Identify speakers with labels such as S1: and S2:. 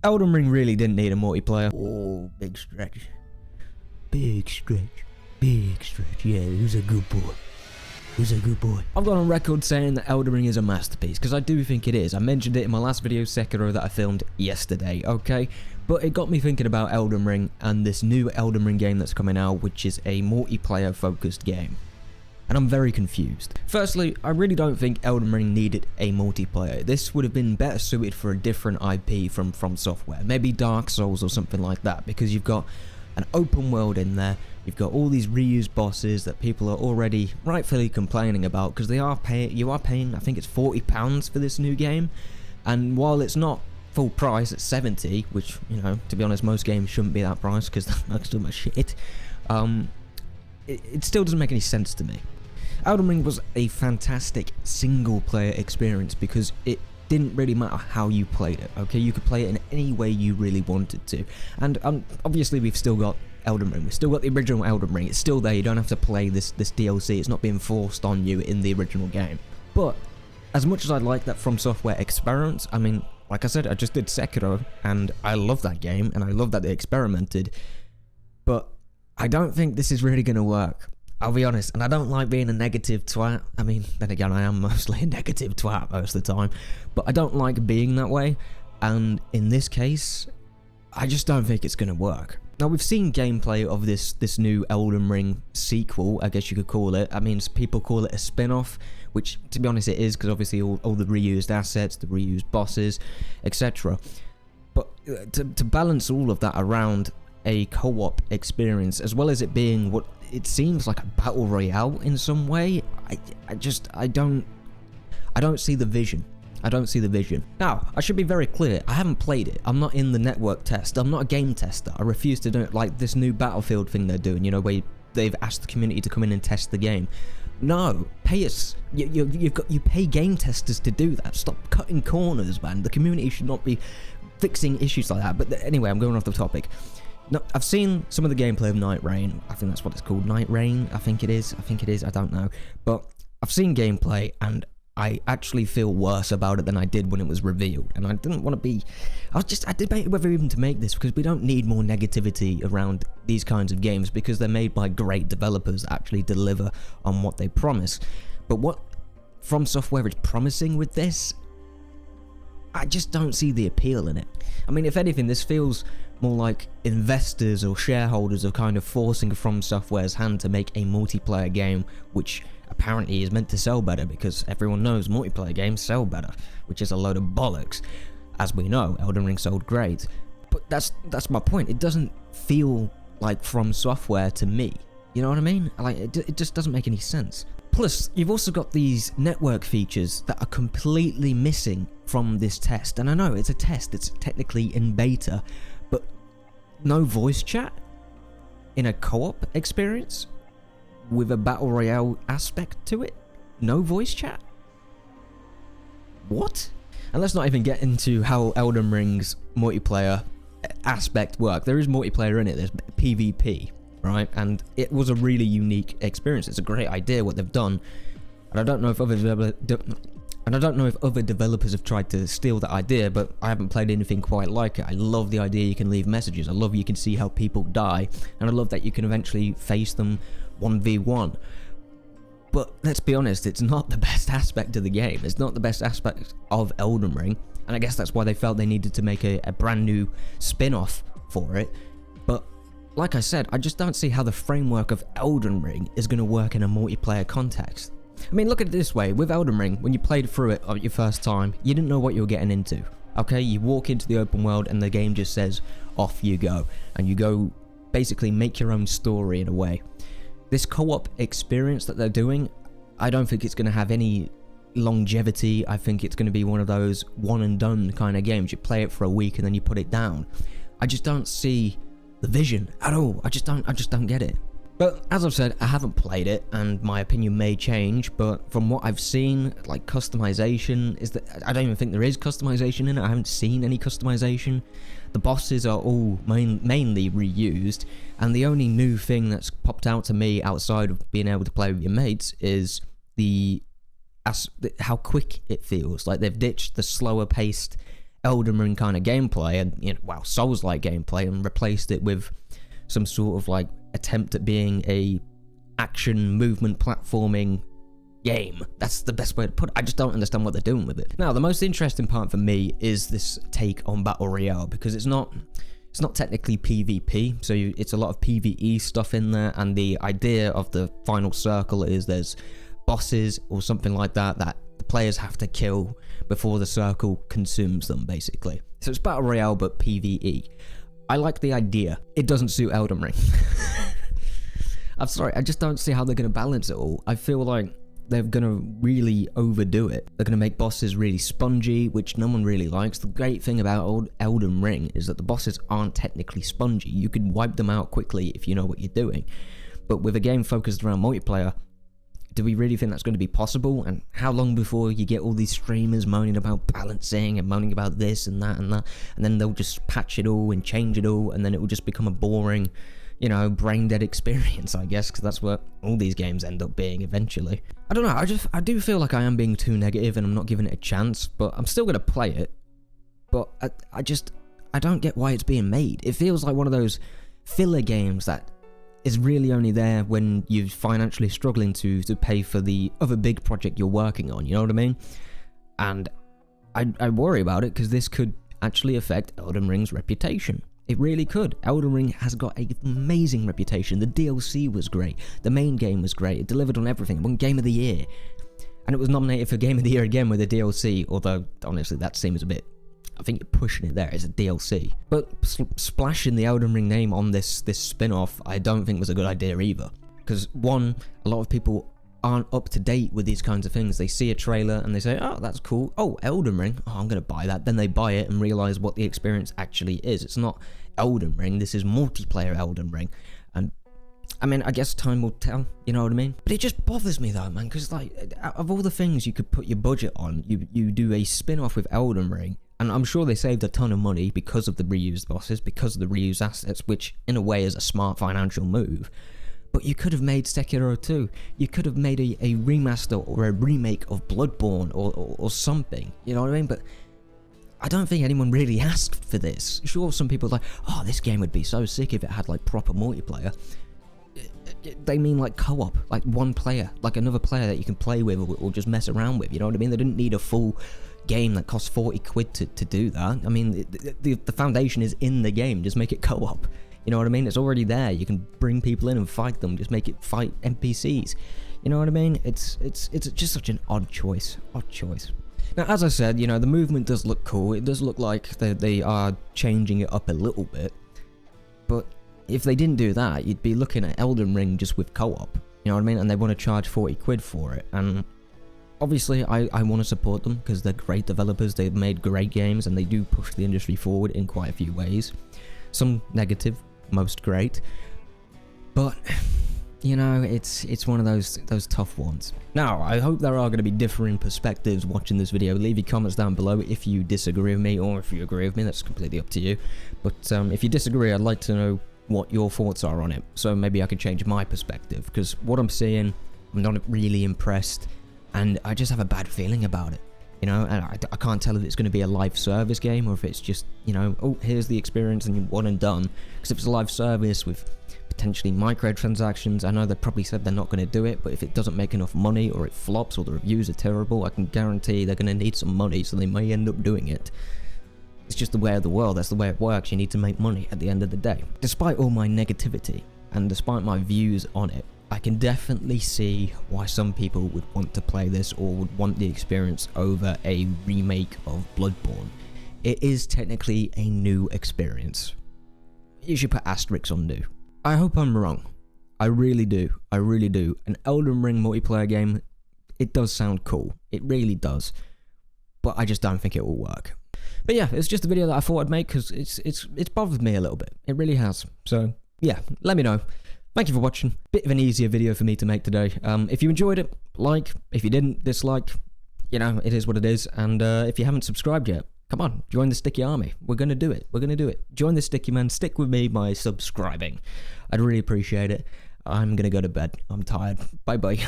S1: Elden Ring really didn't need a multiplayer. Oh, big stretch. Big stretch. Big stretch. Yeah, he was a good boy. He was a good boy. I've gone on record saying that Elden Ring is a masterpiece, because I do think it is. I mentioned it in my last video, Sekiro, that I filmed yesterday, okay? But it got me thinking about Elden Ring and this new Elden Ring game that's coming out, which is a multiplayer-focused game. And I'm very confused. Firstly, I really don't think Elden Ring needed a multiplayer. This would have been better suited for a different IP from Software. Maybe Dark Souls or something like that, because you've got an open world in there. You've got all these reused bosses that people are already rightfully complaining about, because you are paying, I think it's £40 for this new game. And while it's not full price at 70, which, you know, to be honest, most games shouldn't be that price because that's too much shit, it still doesn't make any sense to me. Elden Ring was a fantastic single-player experience because it didn't really matter how you played it, okay? You could play it in any way you really wanted to. And obviously we've still got Elden Ring. We've still got the original Elden Ring. It's still there. You don't have to play this DLC. It's not being forced on you in the original game. But as much as I like that From Software experiments, I mean, like I said, I just did Sekiro, and I love that game, and I love that they experimented. But I don't think this is really going to work. I'll be honest, and I don't like being a negative twat. I mean, then again, I am mostly a negative twat most of the time, but I don't like being that way, and in this case, I just don't think it's going to work. Now, we've seen gameplay of this new Elden Ring sequel, I guess you could call it. I mean, people call it a spin-off, which, to be honest, it is, because obviously all the reused assets, the reused bosses, etc. But to balance all of that around a co-op experience, as well as it being what it seems like a battle royale in some way, I don't see the vision. I don't see the vision. Now, I should be very clear, I haven't played it. I'm not in the network test. I'm not a game tester. I refuse to do it, like this new Battlefield thing they're doing, you know, where they've asked the community to come in and test the game. No, pay us. You pay game testers to do that. Stop cutting corners, man. The community should not be fixing issues like that. But anyway, I'm going off the topic. No, I've seen some of the gameplay of Nightreign. I think that's what it's called. Nightreign, I think it is. I don't know. But I've seen gameplay, and I actually feel worse about it than I did when it was revealed. And I didn't want to be... I debated whether even to make this, because we don't need more negativity around these kinds of games, because they're made by great developers that actually deliver on what they promise. But what From Software is promising with this, I just don't see the appeal in it. I mean, if anything, this feels more like investors or shareholders are kind of forcing From Software's hand to make a multiplayer game, which apparently is meant to sell better, because everyone knows multiplayer games sell better, which is a load of bollocks. As we know, Elden Ring sold great. But that's my point. It doesn't feel like From Software to me. You know what I mean? Like, it just doesn't make any sense. Plus, you've also got these network features that are completely missing from this test. And I know it's a test, it's technically in beta, but no voice chat in a co-op experience with a battle royale aspect to it? No voice chat? What? And let's not even get into how Elden Ring's multiplayer aspect works. There is multiplayer in it, there's PvP. Right, and it was a really unique experience. It's a great idea what they've done, and I don't know if other developers have tried to steal that idea, but I haven't played anything quite like it. I love the idea you can leave messages. I love you can see how people die, and I love that you can eventually face them 1v1. But let's be honest, it's not the best aspect of the game. It's not the best aspect of Elden Ring, and I guess that's why they felt they needed to make a brand new spin-off for it. But like I said, I just don't see how the framework of Elden Ring is going to work in a multiplayer context. I mean, look at it this way. With Elden Ring, when you played through it your first time, you didn't know what you were getting into. Okay, you walk into the open world and the game just says, off you go. And you go basically make your own story in a way. This co-op experience that they're doing, I don't think it's going to have any longevity. I think it's going to be one of those one and done kind of games. You play it for a week and then you put it down. I just don't see the vision at all. I just don't get it. But as I've said, I haven't played it, and my opinion may change, but from what I've seen, like, customization is that I don't even think there is customization in it. I haven't seen any customization. The bosses are all mainly reused, and the only new thing that's popped out to me outside of being able to play with your mates is how quick it feels. Like, they've ditched the slower paced Elden Ring kind of gameplay and, you know, well, Souls-like gameplay, and replaced it with some sort of like attempt at being a action movement platforming game. That's the best way to put it. I just don't understand what they're doing with it. Now, the most interesting part for me is this take on Battle Royale, because it's not technically PvP, so it's a lot of PvE stuff in there, and the idea of the final circle is there's bosses or something like that that the players have to kill before the circle consumes them, basically. So it's Battle Royale, but PvE. I like the idea. It doesn't suit Elden Ring. I'm sorry, I just don't see how they're going to balance it all. I feel like they're going to really overdo it. They're going to make bosses really spongy, which no one really likes. The great thing about Elden Ring is that the bosses aren't technically spongy. You can wipe them out quickly if you know what you're doing. But with a game focused around multiplayer, do we really think that's going to be possible? And how long before you get all these streamers moaning about balancing and moaning about this and that, and then they'll just patch it all and change it all, and then it will just become a boring, you know, brain-dead experience, I guess, because that's what all these games end up being eventually. I don't know, I do feel like I am being too negative and I'm not giving it a chance, but I'm still going to play it. But I don't get why it's being made. It feels like one of those filler games that is really only there when you're financially struggling to pay for the other big project you're working on, you know what I mean? And I worry about it, because this could actually affect Elden Ring's reputation. It really could. Elden Ring has got an amazing reputation. The DLC was great. The main game was great. It delivered on everything. It won Game of the Year. And it was nominated for Game of the Year again with a DLC, although, honestly, that seems a bit... I think you're pushing it there. It's a DLC. But splashing the Elden Ring name on this spin-off, I don't think was a good idea either. Because, one, a lot of people aren't up to date with these kinds of things. They see a trailer and they say, oh, that's cool. Oh, Elden Ring. Oh, I'm going to buy that. Then they buy it and realize what the experience actually is. It's not Elden Ring. This is multiplayer Elden Ring. And I mean, I guess time will tell, you know what I mean? But it just bothers me though, man, because like, out of all the things you could put your budget on, you do a spin-off with Elden Ring, and I'm sure they saved a ton of money because of the reused bosses, because of the reused assets, which in a way is a smart financial move. But you could have made Sekiro 2. You could have made a remaster or a remake of Bloodborne or something, you know what I mean? But I don't think anyone really asked for this. Sure, some people are like, oh, this game would be so sick if it had like proper multiplayer. They mean like co-op, like one player, like another player that you can play with or just mess around with, you know what I mean? They didn't need a full game that costs 40 quid to do that. I mean, the foundation is in the game, just make it co-op. You know what I mean? It's already there. You can bring people in and fight them. Just make it fight NPCs. You know what I mean? It's just such an odd choice. Now, as I said, you know, the movement does look cool. It does look like they are changing it up a little bit. But if they didn't do that, you'd be looking at Elden Ring just with co-op. You know what I mean? And they want to charge 40 quid for it. And obviously, I want to support them because they're great developers. They've made great games and they do push the industry forward in quite a few ways. Some negative, most great, but you know, it's one of those tough ones. Now, I hope there are going to be differing perspectives watching this video. Leave your comments down below if you disagree with me, or if you agree with me. That's completely up to you. But if you disagree, I'd like to know what your thoughts are on it, so maybe I could change my perspective, because what I'm seeing, I'm not really impressed, and I just have a bad feeling about it. You know, and I can't tell if it's going to be a live service game or if it's just, you know, oh, here's the experience and you're one and done. Because if it's a live service with potentially microtransactions, I know they probably said they're not going to do it, but if it doesn't make enough money or it flops or the reviews are terrible, I can guarantee they're going to need some money, so they may end up doing it. It's just the way of the world. That's the way it works. You need to make money at the end of the day. Despite all my negativity and despite my views on it, I can definitely see why some people would want to play this or would want the experience over a remake of Bloodborne. It is technically a new experience. You should put asterisks on new. I hope I'm wrong. I really do. I really do. An Elden Ring multiplayer game, it does sound cool. It really does. But I just don't think it will work. But yeah, it's just a video that I thought I'd make because it's bothered me a little bit. It really has. So yeah, let me know. Thank you for watching. Bit of an easier video for me to make today. If you enjoyed it, like. If you didn't, dislike. You know, it is what it is. And if you haven't subscribed yet, come on, join the Sticky Army. We're going to do it. We're going to do it. Join the Sticky Man. Stick with me by subscribing. I'd really appreciate it. I'm going to go to bed. I'm tired. Bye-bye.